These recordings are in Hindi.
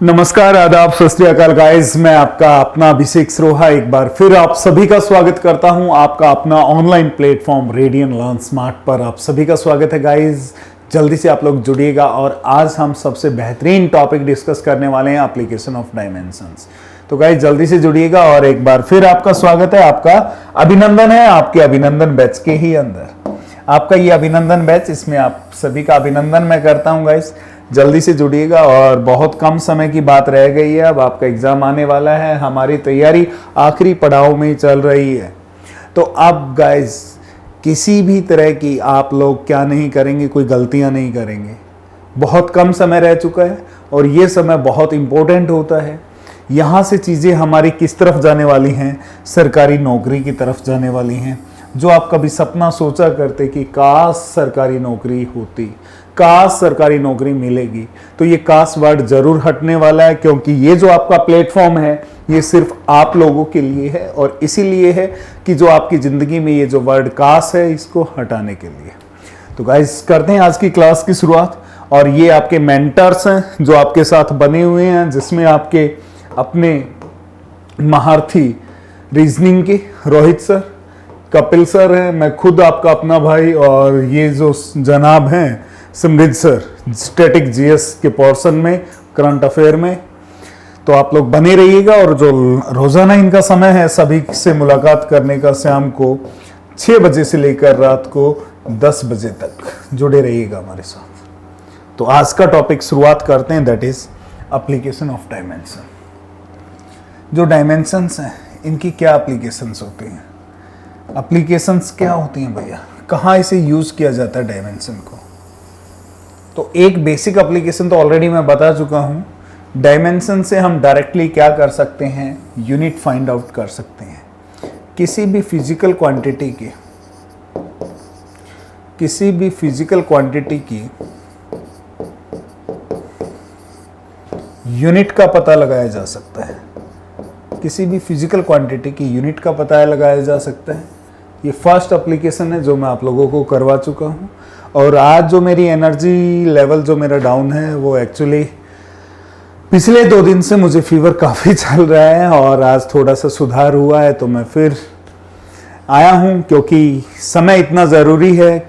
नमस्कार, आदाब, सत श्री अकाल गाइस। मैं आपका अपना अभिषेक सरोहा एक बार फिर आप सभी का स्वागत करता हूं आपका अपना online platform radian learn smart पर। आप सभी का स्वागत है गाइस। जल्दी से आप लोग जुड़िएगा और आज हम सबसे बेहतरीन टॉपिक डिस्कस करने वाले हैं, एप्लीकेशन ऑफ डायमेंशंस। तो गाइस जल्दी से जुड़िएगा और एक बार फिर आपका स्वागत है, आपका अभिनंदन है आपके अभिनंदन बैच के ही अंदर। आपका ये अभिनंदन बैच, इसमें आप सभी का अभिनंदन मैं करता हूँ गाइस। जल्दी से जुड़िएगा और बहुत कम समय की बात रह गई है, अब आपका एग्जाम आने वाला है। हमारी तैयारी आखिरी पड़ाव में चल रही है। तो अब गाइस किसी भी तरह की आप लोग क्या नहीं करेंगे, कोई गलतियां नहीं करेंगे। बहुत कम समय रह चुका है और ये समय बहुत इंपॉर्टेंट होता है। यहाँ से चीज़ें हमारी किस तरफ जाने वाली हैं, सरकारी नौकरी की तरफ जाने वाली हैं। जो आप कभी सपना सोचा करते कि काश सरकारी नौकरी होती, काश सरकारी नौकरी मिलेगी, तो ये काश वर्ड जरूर हटने वाला है, क्योंकि ये जो आपका प्लेटफॉर्म है ये सिर्फ आप लोगों के लिए है और इसीलिए है कि जो आपकी ज़िंदगी में ये जो वर्ड काश है इसको हटाने के लिए। तो गाइस करते हैं आज की क्लास की शुरुआत। और ये आपके मेंटर्स हैं जो आपके साथ बने हुए हैं, जिसमें आपके अपने महारथी रीजनिंग के रोहित सर, कपिल सर हैं, मैं खुद आपका अपना भाई, और ये जो जनाब हैं समृद्ध सर, स्टैटिक जीएस के पोर्शन में, करंट अफेयर में। तो आप लोग बने रहिएगा और जो रोजाना इनका समय है सभी से मुलाकात करने का, शाम को 6 बजे से लेकर रात को 10 बजे तक जुड़े रहिएगा हमारे साथ। तो आज का टॉपिक शुरुआत करते हैं, that is application of dimension. जो डायमेंशंस हैं इनकी क्या एप्लीकेशंस होती हैं? एप्लीकेशंस क्या होती हैं भैया, कहाँ इसे यूज किया जाता है डायमेंशन को? तो एक बेसिक एप्लीकेशन तो ऑलरेडी मैं बता चुका हूँ। डायमेंशन से हम डायरेक्टली क्या कर सकते हैं, यूनिट फाइंड आउट कर सकते हैं। किसी भी फिजिकल क्वांटिटी की यूनिट का पता लगाया जा सकता है। किसी भी फिजिकल क्वांटिटी की यूनिट का पता लगाया जा सकता है। ये फर्स्ट एप्लीकेशन है जो मैं आप लोगों को करवा चुका हूँ। और आज जो मेरी एनर्जी लेवल जो मेरा डाउन है, वो एक्चुअली पिछले 2 दिन से मुझे फीवर काफ़ी चल रहा है और आज थोड़ा सा सुधार हुआ है, तो मैं फिर आया हूँ, क्योंकि समय इतना ज़रूरी है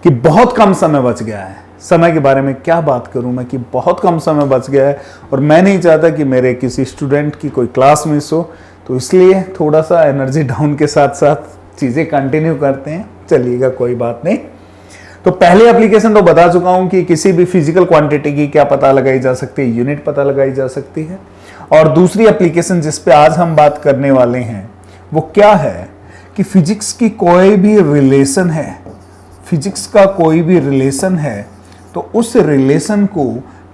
कि बहुत कम समय बच गया है। समय के बारे में क्या बात करूं मैं कि बहुत कम समय बच गया है और मैं नहीं चाहता कि मेरे किसी स्टूडेंट की कोई क्लास मिस हो, तो इसलिए थोड़ा सा एनर्जी डाउन के साथ साथ चीज़ें कंटिन्यू करते हैं। चलिएगा, कोई बात नहीं। तो पहले एप्लीकेशन तो बता चुका हूं कि किसी भी फिजिकल क्वांटिटी की क्या पता लगाई जा सकती है, यूनिट पता लगाई जा सकती है। और दूसरी एप्लीकेशन जिस पे आज हम बात करने वाले हैं वो क्या है कि फिजिक्स की कोई भी रिलेशन है, फिजिक्स का कोई भी रिलेशन है, तो उस रिलेशन को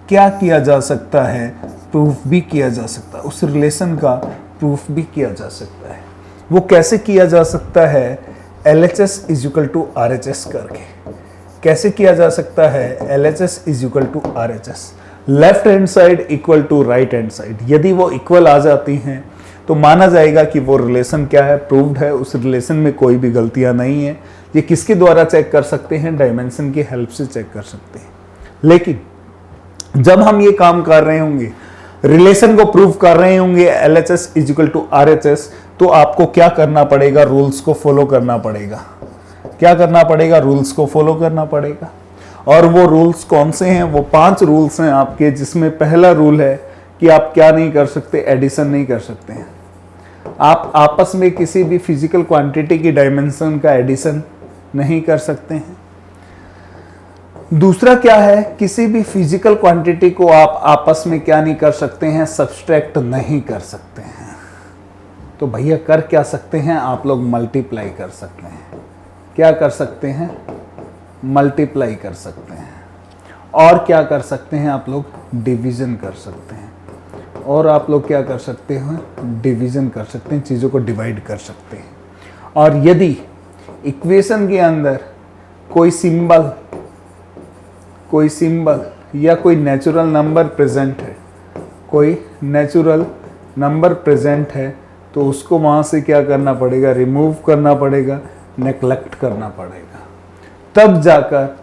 क्या किया जा सकता है, प्रूफ भी किया जा सकता है। उस रिलेशन का प्रूफ भी किया जा सकता है। वो कैसे किया जा सकता है? LHS = RHS करके। कैसे किया जा सकता है? LHS = RHS, left hand side equal to right hand side. यदि वो इक्वल आ जाती हैं तो माना जाएगा कि वो रिलेशन क्या है, प्रूव्ड है। उस रिलेशन में कोई भी गलतियां नहीं है। ये किसके द्वारा चेक कर सकते हैं? डायमेंशन की हेल्प से चेक कर सकते हैं। लेकिन जब हम ये काम कर रहे होंगे, रिलेशन को प्रूव कर रहे होंगे LHS = RHS, तो आपको क्या करना पड़ेगा? रूल्स को फॉलो करना पड़ेगा। क्या करना पड़ेगा? रूल्स को फॉलो करना पड़ेगा। और वो रूल्स कौन से हैं? वो 5 रूल्स हैं आपके, जिसमें पहला रूल है कि आप क्या नहीं कर सकते? एडिशन नहीं कर सकते हैं। आप आपस में किसी भी फिजिकल क्वांटिटी की डायमेंशन का एडिशन नहीं कर सकते हैं। दूसरा क्या है? किसी भी फिजिकल क्वांटिटी को आप आपस में क्या नहीं कर सकते हैं? सब्सट्रैक्ट नहीं कर सकते हैं। तो भैया कर क्या सकते हैं आप लोग? मल्टीप्लाई कर सकते हैं। क्या कर सकते हैं? मल्टीप्लाई कर सकते हैं। और क्या कर सकते हैं आप लोग? डिवीजन कर सकते हैं। और आप लोग क्या कर सकते हैं? डिवीजन कर सकते हैं, चीज़ों को डिवाइड कर सकते हैं। और यदि इक्वेशन के अंदर कोई सिंबल या कोई नेचुरल नंबर प्रेजेंट है, तो उसको वहाँ से क्या करना पड़ेगा? रिमूव करना पड़ेगा, नेग्लेक्ट करना पड़ेगा। तब जाकर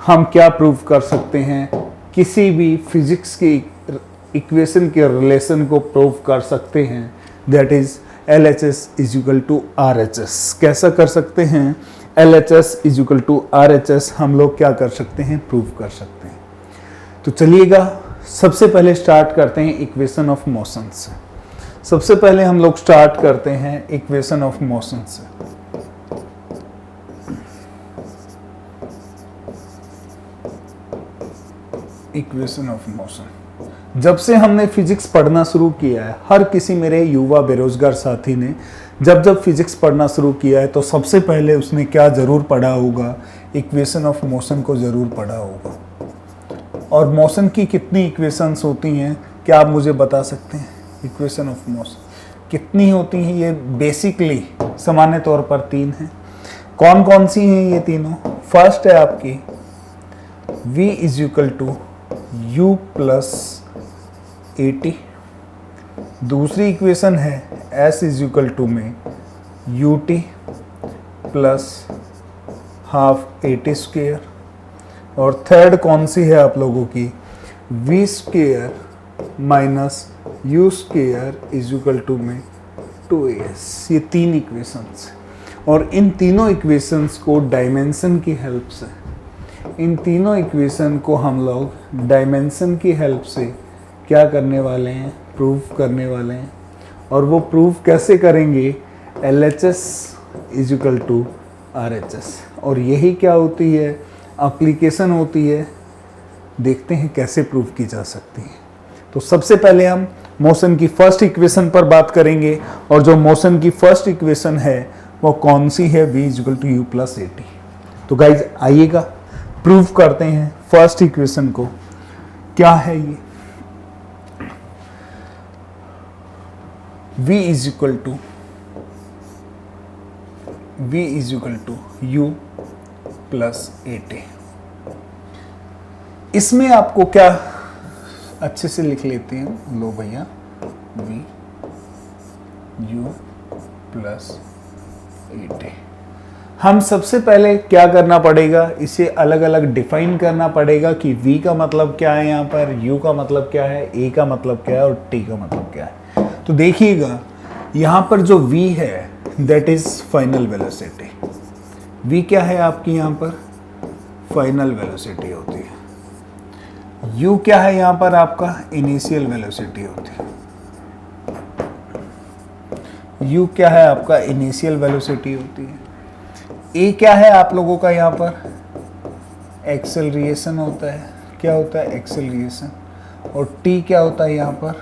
हम क्या प्रूव कर सकते हैं? किसी भी फिजिक्स की इक्वेशन के रिलेशन को प्रूव कर सकते हैं, that is LHS is equal to RHS। कैसा कर सकते हैं? LHS is equal to RHS हम लोग क्या कर सकते हैं? प्रूव कर सकते हैं। तो चलिएगा सबसे पहले स्टार्ट करते हैं इक्वेशन ऑफ मोशन से। सबसे पहले हम लोग स्टार्ट करते हैं इक्वेशन ऑफ मोशन से। इक्वेशन ऑफ मोशन, जब से हमने फिजिक्स पढ़ना शुरू किया है, हर किसी मेरे युवा बेरोजगार साथी ने जब फिजिक्स पढ़ना शुरू किया है तो सबसे पहले उसने क्या जरूर पढ़ा होगा? इक्वेशन ऑफ मोशन को जरूर पढ़ा होगा। और मोशन की कितनी इक्वेशंस होती हैं, क्या आप मुझे बता सकते हैं? इक्वेशन ऑफ मोशन कितनी होती हैं? ये बेसिकली सामान्य तौर पर 3 हैं। कौन कौन सी हैं ये तीनों? फर्स्ट है आपकी v is equal to u plus AT। दूसरी इक्वेशन है s इज इक्वल टू में ut plus half AT square. और थर्ड कौन सी है आप लोगों की? v square minus u square is equal to में 2as। ये 3 इक्वेशंस, और इन तीनों इक्वेशंस को डायमेंशन की हेल्प से, इन तीनों इक्वेशन को हम लोग डायमेंशन की हेल्प से क्या करने वाले हैं? प्रूव करने वाले हैं। और वो प्रूव कैसे करेंगे? LHS is equal to RHS। और यही क्या होती है? एप्लीकेशन होती है। देखते हैं कैसे प्रूव की जा सकती है। तो सबसे पहले हम मोशन की फर्स्ट इक्वेशन पर बात करेंगे, और जो मोशन की फर्स्ट इक्वेशन है वो कौन सी है? v is equal to u plus AT। तो गाइज आइएगा प्रूव करते हैं फर्स्ट इक्वेशन को। क्या है ये? v is equal to u plus AT। इसमें आपको क्या अच्छे से लिख लेते हैं, लो भैया, v u प्लस AT। हम सबसे पहले क्या करना पड़ेगा? इसे अलग अलग डिफाइन करना पड़ेगा कि v का मतलब क्या है, यहाँ पर u का मतलब क्या है, a का मतलब क्या है और t का मतलब क्या है। तो देखिएगा यहाँ पर जो v है that is final velocity. v क्या है आपकी? यहाँ पर फाइनल वेलोसिटी होती है। u क्या है यहाँ पर? आपका इनिशियल वेलोसिटी होती है। u क्या है आपका? इनिशियल वेलोसिटी होती है। a क्या है आप लोगों का? यहाँ पर एक्सेलरेशन होता है। क्या होता है? एक्सेलरेशन। और t क्या होता है? यहाँ पर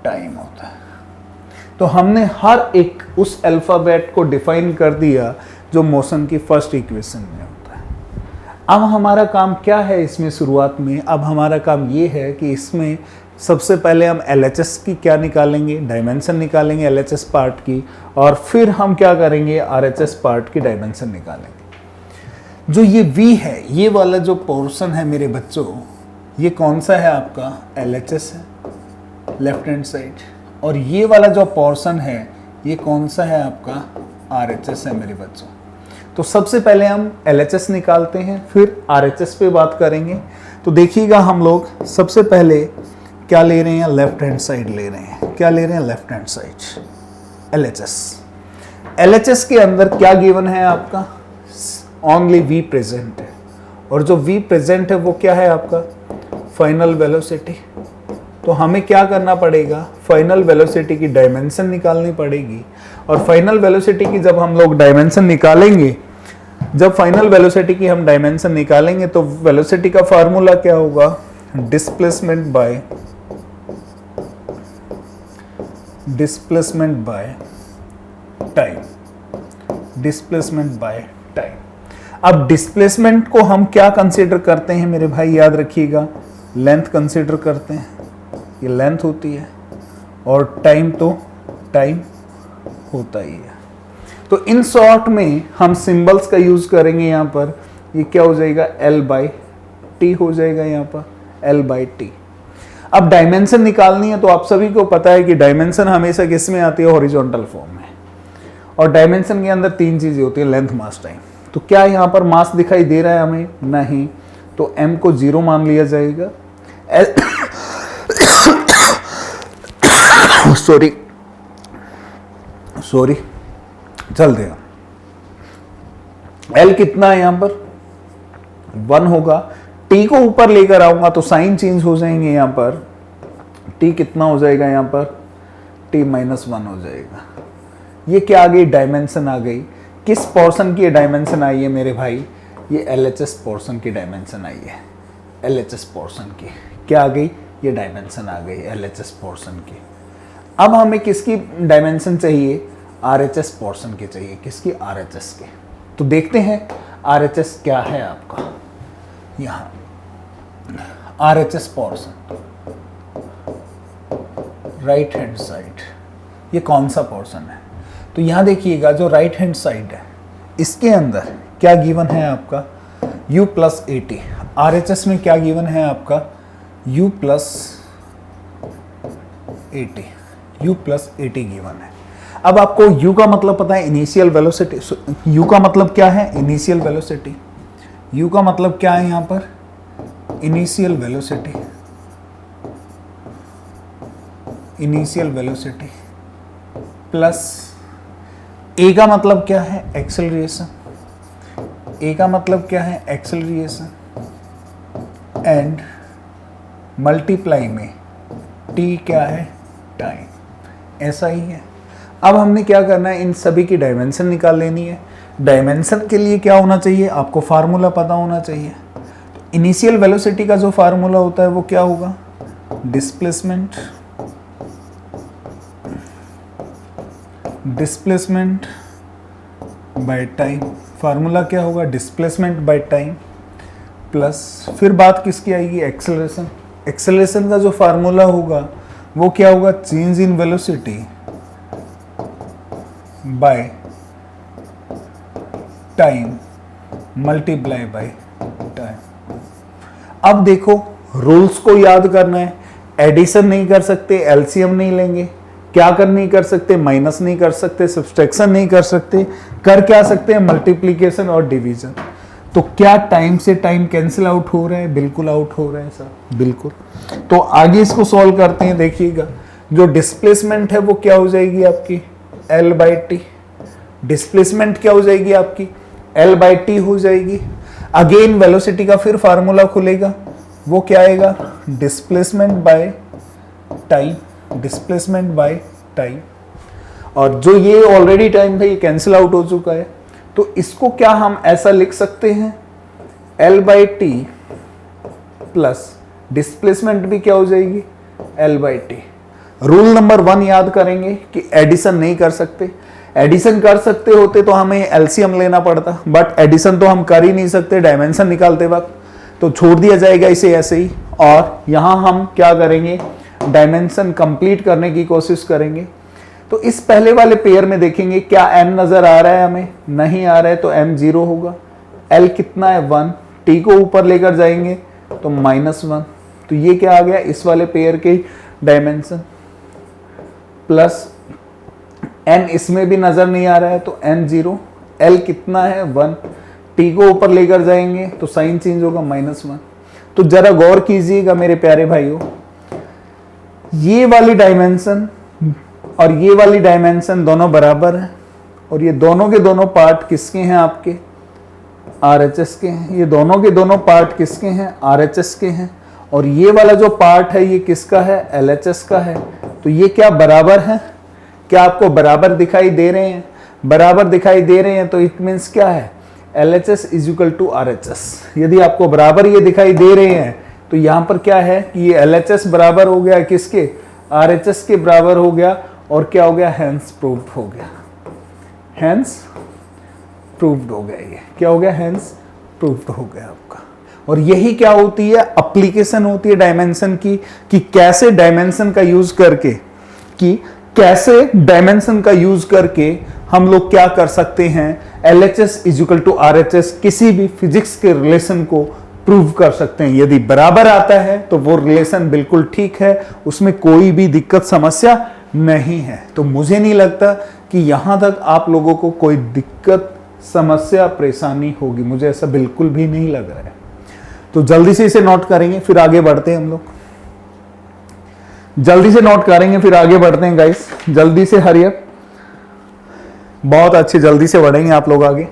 टाइम होता है। तो हमने हर एक उस अल्फाबेट को डिफाइन कर दिया जो मोशन की फर्स्ट इक्वेशन में होता है। अब हमारा काम क्या है इसमें? शुरुआत में अब हमारा काम ये है कि इसमें सबसे पहले हम LHS की क्या निकालेंगे? डायमेंशन निकालेंगे LHS पार्ट की, और फिर हम क्या करेंगे? RHS पार्ट की डायमेंशन निकालेंगे। जो ये v है, ये वाला जो पोर्शन है मेरे बच्चों, ये कौन सा है आपका? LHS है, लेफ्ट हैंड साइड। और ये वाला जो पोर्शन है ये कौन सा है आपका? RHS है मेरे बच्चों। तो सबसे पहले हम LHS निकालते हैं, फिर RHS पे बात करेंगे। तो देखिएगा हम लोग सबसे पहले क्या ले रहे हैं? लेफ्ट हैंड साइड ले रहे हैं। क्या ले रहे हैं? Left hand side LHS। LHS के अंदर क्या गिवन है आपका? ओनली v प्रेजेंट है, और जो v प्रेजेंट है वो क्या है आपका? Final velocity. तो हमें क्या करना पड़ेगा? फाइनल वेलोसिटी की डायमेंशन निकालनी पड़ेगी। और फाइनल वेलोसिटी की जब हम लोग डायमेंशन निकालेंगे, जब फाइनल वेलोसिटी की हम डायमेंशन निकालेंगे तो वेलोसिटी का फार्मूला क्या होगा? Displacement by time. Displacement by time. अब डिस्प्लेसमेंट को हम क्या कंसीडर करते हैं मेरे भाई? याद रखिएगा, लेंथ कंसीडर करते हैं। ये लेंथ होती है, और टाइम तो टाइम होता ही है। तो इन शॉर्ट में हम सिंबल्स का यूज करेंगे। यहाँ पर ये क्या हो जाएगा? L/T हो जाएगा। यहाँ पर L/T। अब डायमेंशन निकालनी है, तो आप सभी को पता है कि डायमेंशन हमेशा किस में आती है? हॉरिजॉन्टल फॉर्म में। और डायमेंशन के अंदर 3 चीजें होती है, लेंथ, मास, टाइम। तो क्या यहाँ पर मास दिखाई दे रहा है हमें? नहीं। तो m को 0 मान लिया जाएगा। सॉरी चल देगा। एल कितना है यहां पर 1 होगा। टी को ऊपर लेकर आऊंगा तो साइन चेंज हो जाएंगे यहां पर। टी कितना हो जाएगा यहां पर टी -1 हो जाएगा। ये क्या आ गई डायमेंशन आ गई। किस पोर्शन की डायमेंशन आई है मेरे भाई ये LHS पोर्शन की डायमेंशन आई है। LHS पोर्शन की क्या आ गई ये डायमेंशन आ गई LHS पोर्शन की। अब हमें किसकी डायमेंशन चाहिए RHS पोर्शन की चाहिए। किसकी RHS की। तो देखते हैं RHS क्या है आपका यहाँ RHS portion right hand side ये कौन सा पोर्शन है। तो यहाँ देखिएगा जो राइट हैंड साइड है इसके अंदर क्या गिवन है आपका U + 80। RHS में क्या गिवन है आपका U + 80 गिवन है। अब आपको U का मतलब पता है इनिशियल वेलोसिटी। U का मतलब क्या है इनिशियल वेलोसिटी। U का मतलब क्या है यहां पर initial velocity. Initial velocity plus A का मतलब क्या है एक्सेलरेशन। A का मतलब क्या है एक्सेलरेशन एंड मल्टीप्लाई में T क्या है टाइम। ऐसा ही है। अब हमने क्या करना है इन सभी की डायमेंशन निकाल लेनी है। डायमेंशन के लिए क्या होना चाहिए आपको फार्मूला पता होना चाहिए। इनिशियल वेलोसिटी का जो फार्मूला होता है वो क्या होगा डिस्प्लेसमेंट बाय टाइम। फार्मूला क्या होगा डिस्प्लेसमेंट बाय टाइम प्लस फिर बात किसकी आएगी एक्सेलरेशन। एक्सेलरेशन का जो फार्मूला होगा वो क्या होगा change in velocity by time multiply by time. अब देखो रूल्स को याद करना है। एडिशन नहीं कर सकते एलसीएम नहीं लेंगे। क्या कर नहीं कर सकते माइनस नहीं कर सकते सब्सट्रैक्शन नहीं कर सकते। कर क्या सकते हैं मल्टीप्लिकेशन और डिवीजन। तो क्या टाइम से टाइम कैंसिल आउट हो रहा है बिल्कुल आउट हो रहा है सर बिल्कुल। तो आगे इसको सॉल्व करते हैं। देखिएगा जो डिस्प्लेसमेंट है वो क्या हो जाएगी आपकी L/T। डिस्प्लेसमेंट क्या हो जाएगी आपकी L/T हो जाएगी। अगेन वेलोसिटी का फिर फार्मूला खुलेगा वो क्या आएगा डिस्प्लेसमेंट बाय टाइम। और जो ये ऑलरेडी टाइम था ये कैंसिल आउट हो चुका है। तो इसको क्या हम ऐसा लिख सकते हैं L/T प्लस डिस्प्लेसमेंट भी क्या हो जाएगी L/T। रूल नंबर 1 याद करेंगे कि एडिशन नहीं कर सकते। एडिशन कर सकते होते तो हमें एलसीएम लेना पड़ता बट एडिशन तो हम कर ही नहीं सकते डायमेंशन निकालते वक्त। तो छोड़ दिया जाएगा इसे ऐसे ही। और यहां हम क्या करेंगे डायमेंशन कंप्लीट करने की कोशिश करेंगे। तो इस पहले वाले पेयर में देखेंगे क्या m नजर आ रहा है हमें नहीं आ रहा है तो m 0 होगा। l कितना है 1। t को ऊपर लेकर जाएंगे तो -1। तो ये क्या आ गया इस वाले पेयर के डायमेंशन प्लस n इसमें भी नजर नहीं आ रहा है तो m 0। l कितना है 1। t को ऊपर लेकर जाएंगे तो साइन चेंज होगा -1। तो जरा गौर कीजिएगा मेरे प्यारे भाइयों ये वाली डायमेंशन और ये वाली डायमेंशन दोनों बराबर है और ये दोनों के दोनों पार्ट किसके हैं आपके RHS के हैं। ये दोनों के दोनों पार्ट किसके हैं RHS के हैं। और ये वाला जो पार्ट है ये किसका है LHS का है। तो ये क्या बराबर है क्या आपको बराबर दिखाई दे रहे हैं। बराबर दिखाई दे रहे हैं तो इट मीन्स क्या है LHS = RHS। यदि आपको बराबर ये दिखाई दे रहे हैं तो यहां पर क्या है कि ये LHS बराबर हो गया किसके RHS के बराबर हो गया और क्या हो गया हैंस प्रूव्ड हो गया। हैंस प्रूव्ड हो गया ये क्या हो गया हैंस प्रूव्ड हो गया आपका। और यही क्या होती है एप्लीकेशन होती है डायमेंशन की कि कैसे डायमेंशन का यूज करके हम लोग क्या कर सकते हैं LHS = RHS किसी भी फिजिक्स के रिलेशन को प्रूव कर सकते हैं। यदि बराबर आता है तो वो रिलेशन बिल्कुल ठीक है उसमें कोई भी दिक्कत समस्या नहीं है। तो मुझे नहीं लगता कि यहां तक आप लोगों को कोई दिक्कत समस्या परेशानी होगी। मुझे ऐसा बिल्कुल भी नहीं लग रहा है। तो जल्दी से इसे नोट करेंगे फिर आगे बढ़ते हैं हम लोग। जल्दी से नोट करेंगे फिर आगे बढ़ते हैं गाइस, जल्दी से हरी अप, बहुत अच्छे, जल्दी से बढ़ेंगे आप लोग आगे।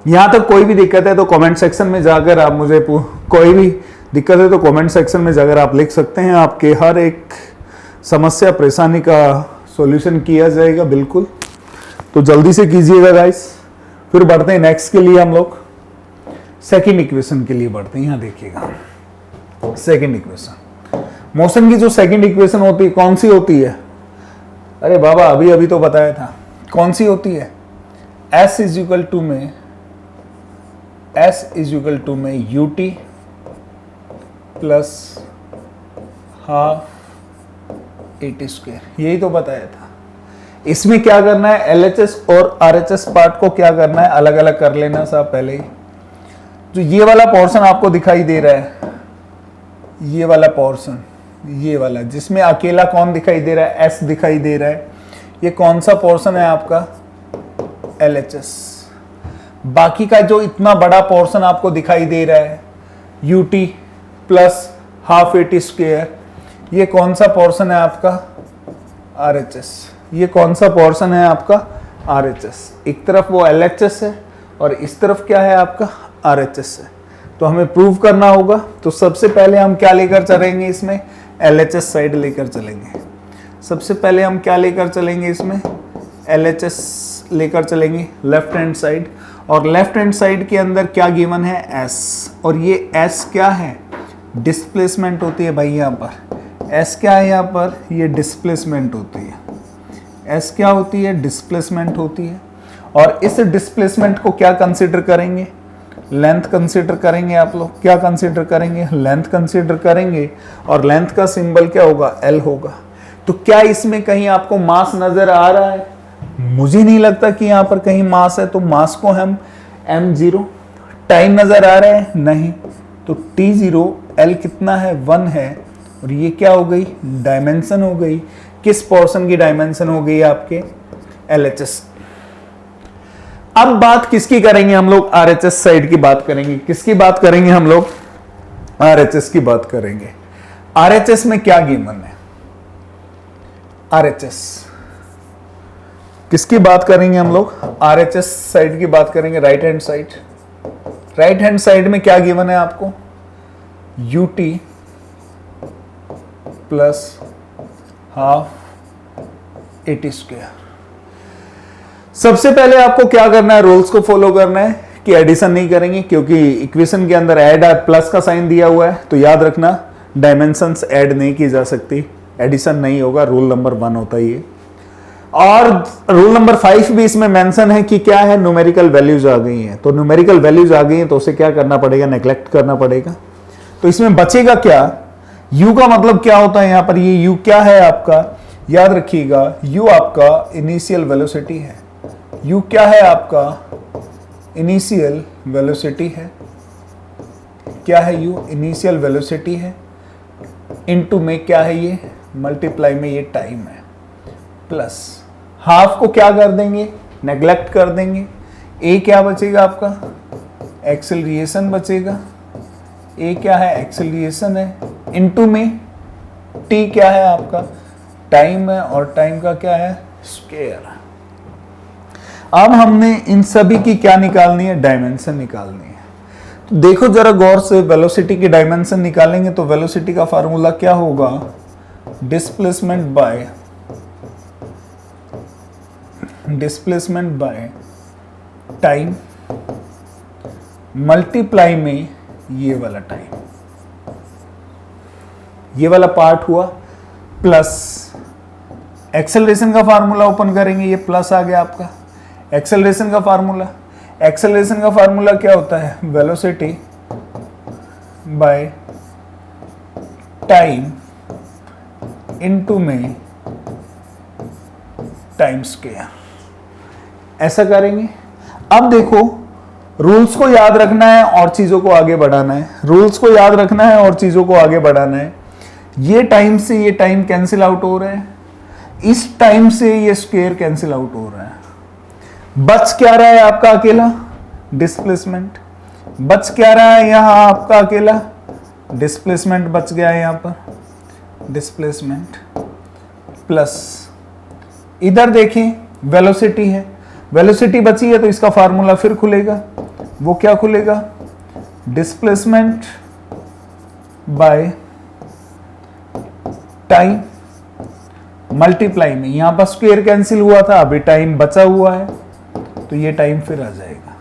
यहां तक कोई भी दिक्कत है तो कमेंट सेक्शन में जाकर आप मुझे, कोई भी दिक्कत है तो कमेंट सेक्शन में जाकर आप लिख सकते हैं, आपके हर एक समस्या परेशानी का सॉल्यूशन किया जाएगा बिल्कुल। तो जल्दी से कीजिएगा गाइस। फिर बढ़ते हैं नेक्स्ट के लिए, हम लोग सेकंड इक्वेशन के लिए बढ़ते हैं। यहां देखिएगा सेकंड इक्वेशन, मोशन की जो सेकंड इक्वेशन होती है कौन सी होती है? अरे बाबा अभी अभी तो बताया था, कौन सी होती है? S इज इक्वल टू में ut plus half AT square, यही तो बताया था। इसमें क्या करना है, LHS और RHS पार्ट को क्या करना है, अलग अलग कर लेना साहब पहले ही। जो ये वाला पोर्शन आपको दिखाई दे रहा है, ये वाला पोर्शन, ये वाला जिसमें अकेला कौन दिखाई दे रहा है, S दिखाई दे रहा है, ये कौन सा पोर्शन है आपका? LHS। बाकी का जो इतना बड़ा पोर्शन आपको दिखाई दे रहा है UT plus half AT square, ये कौन सा पोर्शन है आपका? RHS। ये कौन सा पोर्शन है आपका? RHS। एक तरफ वो LHS है और इस तरफ क्या है आपका? RHS है। तो हमें प्रूव करना होगा, तो सबसे पहले हम क्या लेकर चलेंगे इसमें? LHS साइड लेकर चलेंगे। सबसे पहले हम क्या लेकर चलेंगे इसमें? LHS लेकर चलेंगे लेफ्ट हैंड साइड, और लेफ्ट हैंड साइड के अंदर क्या गिवन है? S, और ये S क्या है? डिस्प्लेसमेंट होती है भाई। यहाँ पर S क्या है? यहाँ पर ये डिस्प्लेसमेंट होती है। S क्या होती है? डिस्प्लेसमेंट होती है। और इस डिस्प्लेसमेंट को क्या कंसिडर करेंगे? लेंथ कंसिडर करेंगे। आप लोग क्या कंसिडर करेंगे? लेंथ कंसिडर करेंगे, और लेंथ का सिंबल क्या होगा? L होगा। तो क्या इसमें कहीं आपको मास नजर आ रहा है? मुझे नहीं लगता कि यहाँ पर कहीं मास है, तो मास को हम m0, टाइम नजर आ रहा है? नहीं। तो t0, L कितना है? 1 है, और ये क्या हो गई? डायमेंशन हो गई। किस पोर्शन की डायमेंशन हो गई? आपके LHS। अब बात किसकी करेंगे हम लोग? RHS साइड की बात करेंगे। किसकी बात करेंगे हम लोग? RHS की बात करेंगे। RHS में क्या गिवन है? RHS किसकी बात करेंगे हम लोग? RHS साइड की बात करेंगे, right hand side. Right hand side में क्या गिवन है आपको? UT plus half AT square. सबसे पहले आपको क्या करना है? रूल्स को फॉलो करना है कि एडिशन नहीं करेंगे, क्योंकि इक्वेशन के अंदर ऐड प्लस का साइन दिया हुआ है, तो याद रखना डायमेंशंस ऐड नहीं की जा सकती, एडिशन नहीं होगा। रूल नंबर 1 होता है ये। और रूल नंबर 5 भी इसमें मेंशन है कि क्या है? न्यूमेरिकल वैल्यूज आ गई हैं। तो न्यूमेरिकल वैल्यूज आ गई हैं तो उसे क्या करना पड़ेगा? नेग्लेक्ट करना पड़ेगा। तो इसमें बचेगा क्या? U का मतलब क्या होता है? यहां पर ये U क्या है आपका? याद रखिएगा, U आपका इनिशियल वेलोसिटी है। U क्या है आपका? इनिशियल वेलोसिटी है। क्या है? U इनिशियल वेलोसिटी है। इनटू में क्या है? ये मल्टीप्लाई में ये टाइम है, प्लस हाफ को क्या कर देंगे? नेग्लेक्ट कर देंगे। ए क्या बचेगा आपका? एक्सेलरेशन बचेगा। ए क्या है? एक्सेलरेशन है। इनटू में टी क्या है आपका? टाइम है, और टाइम का क्या है? स्क्वायर। अब हमने इन सभी की क्या निकालनी है? डायमेंशन निकालनी है। तो देखो जरा गौर से, वेलोसिटी की डायमेंशन निकालेंगे तो वेलोसिटी का फार्मूला क्या होगा? डिस्प्लेसमेंट बाय टाइम मल्टीप्लाई में ये वाला टाइम, ये वाला पार्ट हुआ, प्लस एक्सेलरेशन का फार्मूला ओपन करेंगे, ये प्लस आ गया आपका एक्सेलरेशन का फार्मूला। एक्सेलरेशन का फार्मूला क्या होता है? वेलोसिटी बाय टाइम इनटू में टाइम स्क्वायर। ऐसा करेंगे। अब देखो, रूल्स को याद रखना है और चीजों को आगे बढ़ाना है। रूल्स को याद रखना है और चीजों को आगे बढ़ाना है। ये टाइम से ये टाइम कैंसिल आउट हो रहा है, इस टाइम से ये स्क्वायर कैंसिल आउट हो रहा है। बच क्या रहा है आपका? अकेला डिस्प्लेसमेंट। बच क्या रहा है यहां आपका? अकेला डिस्प्लेसमेंट बच गया है यहां पर। डिस्प्लेसमेंट प्लस इधर देखें वेलोसिटी है, वेलोसिटी बची है तो इसका फार्मूला फिर खुलेगा, वो क्या खुलेगा, डिस्प्लेसमेंट बाय टाइम मल्टीप्लाई में, यहां पर स्क्वायर कैंसिल हुआ था, अभी टाइम बचा हुआ है तो ये टाइम फिर आ जाएगा।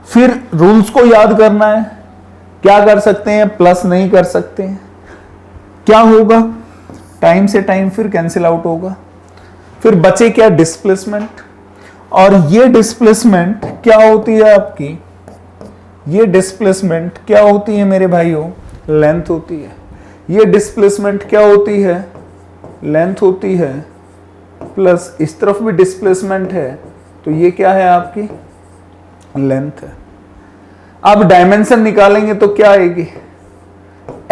फिर रूल्स को याद करना है, क्या कर सकते हैं, प्लस नहीं कर सकते हैं, क्या होगा, टाइम से टाइम फिर कैंसिल आउट होगा, फिर बचे क्या, डिस्प्लेसमेंट, और ये डिस्प्लेसमेंट क्या होती है आपकी, ये डिस्प्लेसमेंट क्या होती है मेरे भाइयों, लेंथ होती है, ये डिस्प्लेसमेंट क्या होती है, लेंथ होती है, प्लस इस तरफ भी डिस्प्लेसमेंट है तो ये क्या है आपकी, लेंथ है। अब डायमेंशन निकालेंगे तो क्या आएगी,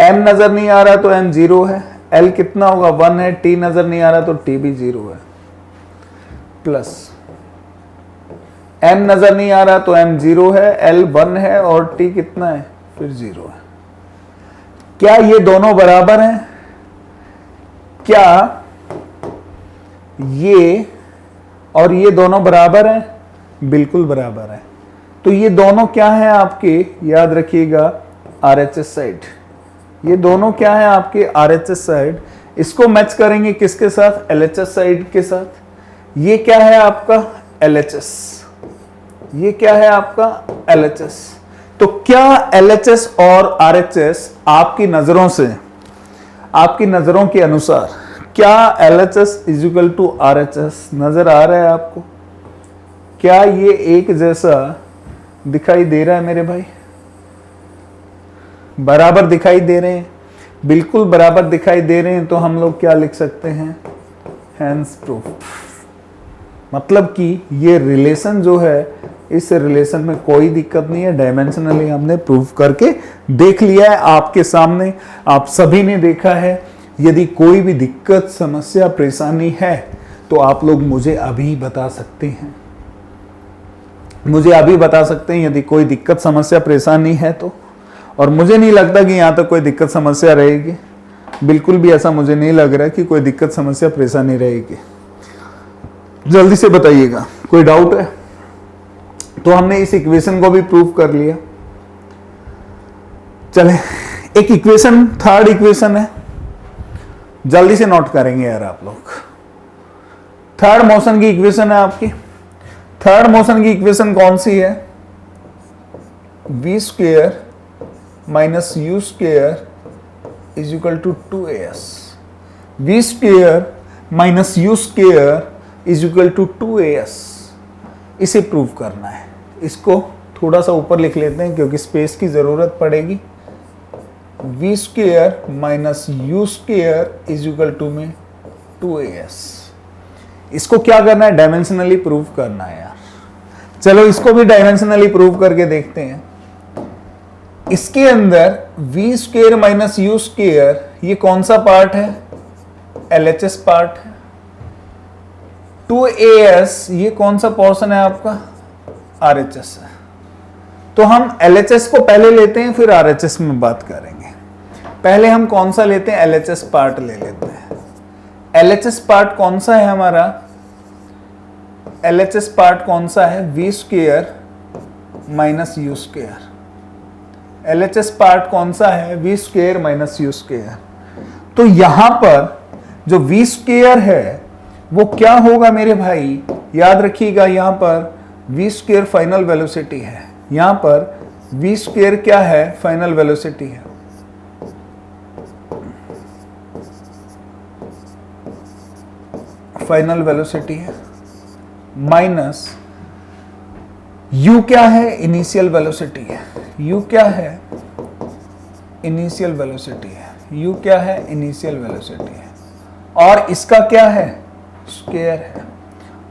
m नजर नहीं आ रहा तो m 0 है, l कितना होगा 1 है, t नजर नहीं आ रहा तो t भी 0 है, प्लस m नजर नहीं आ रहा तो m 0 है, l 1 है और t कितना है, फिर 0 है। क्या ये दोनों बराबर हैं, क्या ये और ये दोनों बराबर हैं, बिल्कुल बराबर है। तो ये दोनों क्या हैं आपके, याद रखिएगा RHS साइड, ये दोनों क्या हैं आपके RHS साइड, इसको मैच करेंगे किसके साथ, LHS साइड के साथ। ये क्या है आपका LHS, ये क्या है आपका LHS। तो क्या LHS और RHS आपकी नजरों से, आपकी नजरों के अनुसार क्या LHS इक्वल टू RHS नजर आ रहा है आपको, क्या ये एक जैसा दिखाई दे रहा है मेरे भाई, बराबर दिखाई दे रहे हैं, बिल्कुल बराबर दिखाई दे रहे हैं, तो हम लोग क्या लिख सकते हैं, हैंस प्रूफ। मतलब कि ये रिलेशन जो है, इस रिलेशन में कोई दिक्कत नहीं है, डायमेंशनली हमने प्रूफ करके देख लिया है, आपके सामने आप सभी ने देखा है। यदि कोई भी दिक्कत समस्या परेशानी है तो आप लोग मुझे अभी बता सकते हैं, मुझे अभी बता सकते हैं यदि कोई दिक्कत समस्या परेशानी है तो। और मुझे नहीं लगता कि यहाँ तक कोई दिक्कत समस्या रहेगी, बिल्कुल भी ऐसा मुझे नहीं लग रहा है कि कोई दिक्कत समस्या परेशानी रहेगी। जल्दी से बताइएगा, कोई डाउट है? तो हमने इस इक्वेशन को भी प्रूव कर लिया। चले एक इक्वेशन, थर्ड इक्वेशन है, जल्दी से नोट करेंगे यार आप लोग। थर्ड मोशन की इक्वेशन है आपकी। थर्ड मोशन की इक्वेशन कौन सी है, v square minus u square is equal to 2as। v square minus u square is equal to 2as, इसे प्रूव करना है। इसको थोड़ा सा ऊपर लिख लेते हैं क्योंकि स्पेस की जरूरत पड़ेगी। v square minus u square is equal to में 2as। इसको क्या करना है, डायमेंशनली प्रूव करना है यार। चलो इसको भी डायमेंशनली प्रूव करके देखते हैं। इसके अंदर v square minus u square, ये कौन सा पार्ट है, LHS पार्ट है। 2as ये कौन सा पोर्शन है आपका, RHS है। तो हम LHS को पहले लेते हैं, फिर RHS में बात करेंगे। पहले हम कौन सा लेते हैं, LHS पार्ट ले लेते हैं। LHS पार्ट कौन सा है हमारा, LHS पार्ट कौन सा है, v square minus u square. LHS part कौन सा है, v square minus u square. तो यहां पर जो v स्क्वेयर है वो क्या होगा मेरे भाई, याद रखिएगा, यहां पर v स्क्वेयर फाइनल वेलोसिटी है, यहां पर v स्क्वेयर क्या है, फाइनल वेलोसिटी है। फाइनल वेलोसिटी है माइनस u क्या है, इनिशियल वेलोसिटी है। u क्या है, इनिशियल वेलोसिटी है। u क्या है, इनिशियल वेलोसिटी है। और इसका क्या है, स्क्वायर है।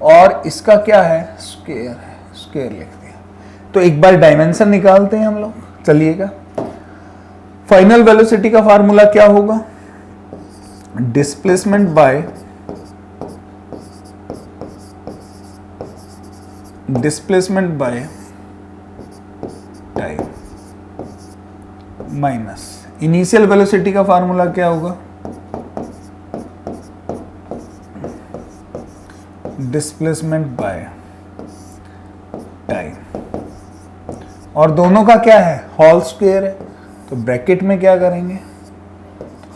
और इसका क्या है, स्क्वायर है, स्क्वायर लिख दिया। तो एक बार डायमेंशन निकालते हैं हम लोग, चलिएगा। फाइनल वेलोसिटी का फार्मूला क्या होगा, displacement by time minus initial velocity का फार्मूला क्या होगा, डिस्प्लेसमेंट बाय टाइम, और दोनों का क्या है, होल स्क्वायर है। तो ब्रैकेट में क्या करेंगे,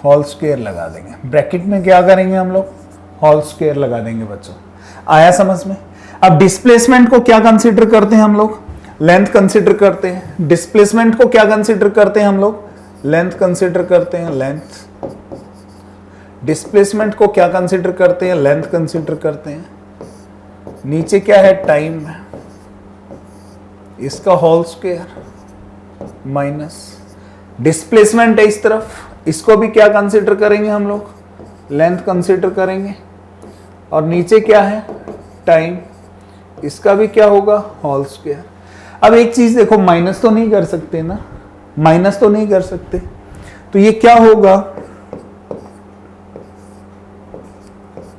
होल स्क्वायर लगा देंगे। ब्रैकेट में क्या करेंगे हम लोग, होल स्क्वायर लगा देंगे बच्चों। आया समझ में। अब डिस्प्लेसमेंट को क्या कंसीडर करते हैं हम लोग, लेंथ कंसीडर करते हैं। डिस्प्लेसमेंट को क्या कंसीडर करते हैं हम लोग, लेंथ कंसीडर करते हैं, लेंथ। डिस्प्लेसमेंट को क्या कंसीडर करते हैं, लेंथ कंसीडर करते हैं। नीचे क्या है, टाइम है, इसका होल स्क्वायर माइनस डिस्प्लेसमेंट है इस तरफ, इसको भी क्या कंसीडर करेंगे हम लोग, लेंथ कंसीडर करेंगे। और नीचे क्या है, टाइम, इसका भी क्या होगा, होल स्क्वायर। अब एक चीज देखो, माइनस तो नहीं कर सकते ना, माइनस तो नहीं कर सकते, तो ये क्या होगा,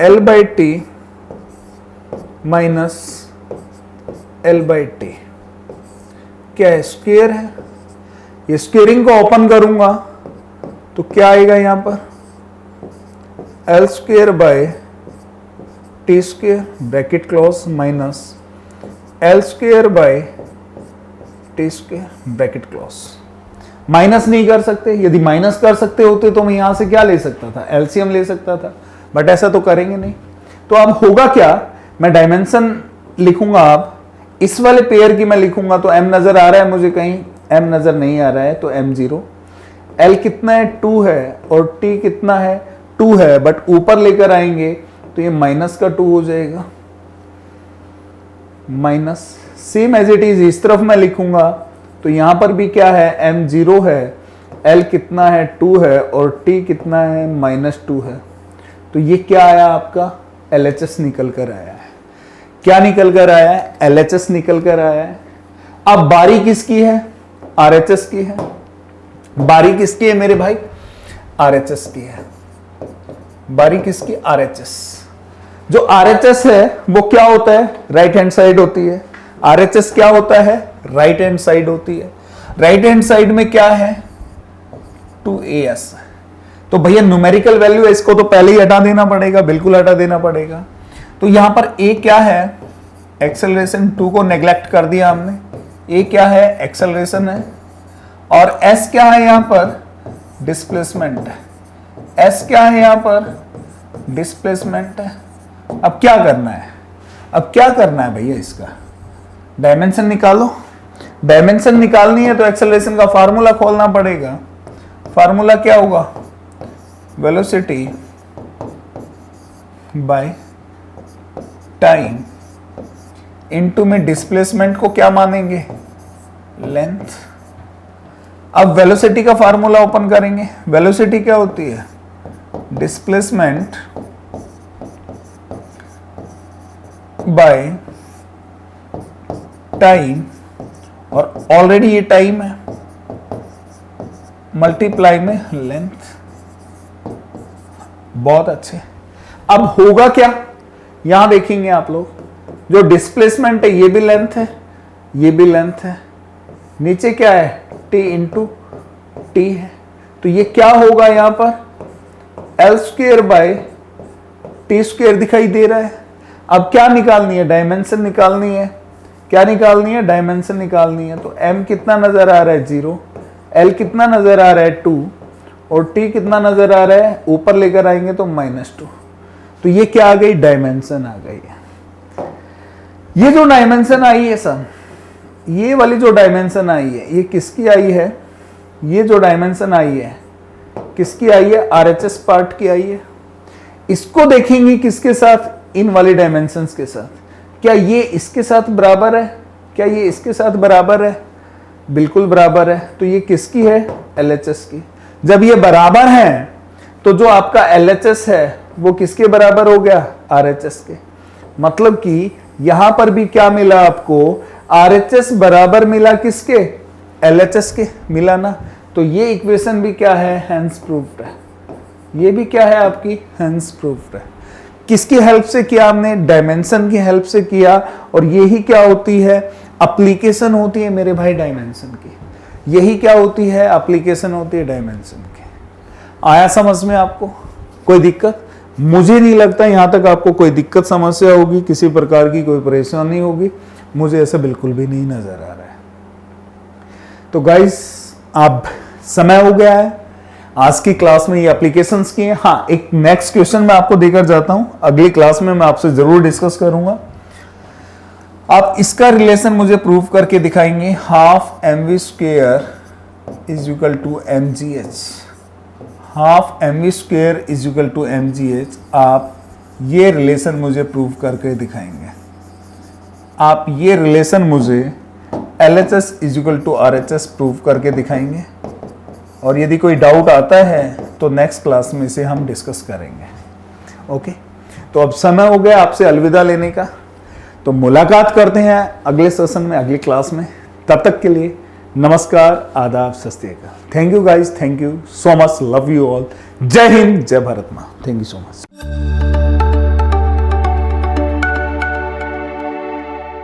L by T minus L by T, क्या है, स्क्वायर है। ये स्क्वेयरिंग को ओपन करूंगा तो क्या आएगा यहां पर, L square by T square bracket close minus L square by T square bracket close. Minus नहीं कर सकते, यदि माइनस कर सकते होते तो मैं यहां से क्या ले सकता था, एलसीएम ले सकता था, बट ऐसा तो करेंगे नहीं। तो अब होगा क्या, मैं डायमेंशन लिखूंगा, अब इस वाले पेयर की मैं लिखूंगा तो m नजर आ रहा है मुझे, कहीं m नजर नहीं आ रहा है, तो m0। l कितना है, 2 है, और t कितना है, 2 है, बट ऊपर लेकर आएंगे तो ये माइनस का 2 हो जाएगा, minus. Same as it is इस तरफ मैं लिखूंगा तो यहां पर भी क्या है, m0 है, l कितना है, 2 है, और t कितना है, -2 है। तो ये क्या आया आपका, LHS निकल कर आया है। क्या निकल कर आया है, LHS निकल कर आया है। अब बारी किसकी है, RHS की है। बारी किसकी है मेरे भाई, RHS की है। बारी किसकी, RHS। जो RHS है वो क्या होता है, राइट हैंड साइड होती है। RHS क्या होता है, राइट हैंड साइड होती है। राइट हैंड साइड में क्या है, 2AS। तो भैया न्यूमेरिकल वैल्यू है, इसको तो पहले ही हटा देना पड़ेगा, बिल्कुल हटा देना पड़ेगा। तो यहां पर A क्या है, एक्सेलरेशन, 2 को नेग्लेक्ट कर दिया हमने। A क्या है, एक्सेलरेशन है, और S क्या है यहां पर, डिस्प्लेसमेंट है। S क्या है यहां पर, डिस्प्लेसमेंट है। अब क्या करना है, अब क्या करना है भैया, इसका डायमेंशन निकालो। डायमेंशन निकालनी है तो एक्सेलरेशन का फार्मूला खोलना पड़ेगा। फार्मूला क्या होगा, वेलोसिटी बाय टाइम इनटू में डिस्प्लेसमेंट को क्या मानेंगे, लेंथ। अब वेलोसिटी का फार्मूला ओपन करेंगे। वेलोसिटी क्या होती है, डिस्प्लेसमेंट बाय टाइम, और ऑलरेडी ये टाइम है, मल्टीप्लाई में लेंथ। बहुत अच्छे। अब होगा क्या, यहां देखेंगे आप लोग, जो डिस्प्लेसमेंट है ये भी लेंथ है, ये भी लेंथ है, नीचे क्या है, t इंटू टी है। तो ये क्या होगा यहां पर, L square by T square दिखाई दे रहा है। अब क्या निकालनी है, डायमेंशन निकालनी है। क्या निकालनी है, डायमेंशन निकालनी है। तो m कितना नजर आ रहा है, 0, L कितना नजर आ रहा है, 2, और t कितना नजर आ रहा है, ऊपर लेकर आएंगे तो -2। तो ये क्या आ गई, डायमेंशन आ गई है। ये जो डायमेंशन आई है सब, ये वाली जो डायमेंशन आई है, ये किसकी आई है, ये जो डायमेंशन आई है किसकी आई है, RHS पार्ट की आई है। इसको देखेंगे किसके साथ, इन वाली डायमेंशंस के साथ। क्या ये इसके साथ बराबर है, क्या ये इसके साथ बराबर है, बिल्कुल बराबर है। तो ये किसकी है, LHS की। जब ये बराबर है तो जो आपका LHS है वो किसके बराबर हो गया, RHS के। मतलब कि यहां पर भी क्या मिला आपको, RHS बराबर मिला किसके, LHS के, मिला ना। तो ये इक्वेशन भी क्या है, हेंस प्रूव्ड है। ये भी क्या है आपकी, हेंस प्रूव्ड है। किसकी हेल्प से किया हमने, डायमेंशन की हेल्प से किया। और यही क्या होती है, एप्लीकेशन होती है मेरे भाई डायमेंशन की। यही क्या होती है, एप्लीकेशन होती है डायमेंशन की। आया समझ में आपको, कोई दिक्कत। मुझे नहीं लगता यहाँ तक आपको कोई दिक्कत समस्या होगी, किसी प्रकार की कोई परेशानी होगी, मुझे ऐसा बिल्कुल भी नहीं नजर आ रहा है। तो गाइस अब समय हो गया है आज की क्लास में ये एप्लीकेशंस की है। हाँ, एक नेक्स्ट क्वेश्चन मैं आपको देकर जाता हूं, अगली क्लास में मैं आपसे जरूर डिस्कस करूंगा। आप इसका रिलेशन मुझे प्रूव करके दिखाएंगे, half mv square is equal to mgh, half mv square is equal to mgh। आप ये रिलेशन मुझे प्रूव करके दिखाएंगे। आप ये रिलेशन मुझे LHS is equal to RHS prove करके दिखाएंगे। और यदि कोई डाउट आता है तो नेक्स्ट क्लास में इसे हम डिस्कस करेंगे। ओके, तो अब समय हो गया आपसे अलविदा लेने का। तो मुलाकात करते हैं अगले सेशन में, अगली क्लास में। तब तक के लिए नमस्कार, आदाब, सत श्री अकाल। Thank you guys, thank you so much, love you all. जय हिंद, जय भारत माँ। Thank you so much.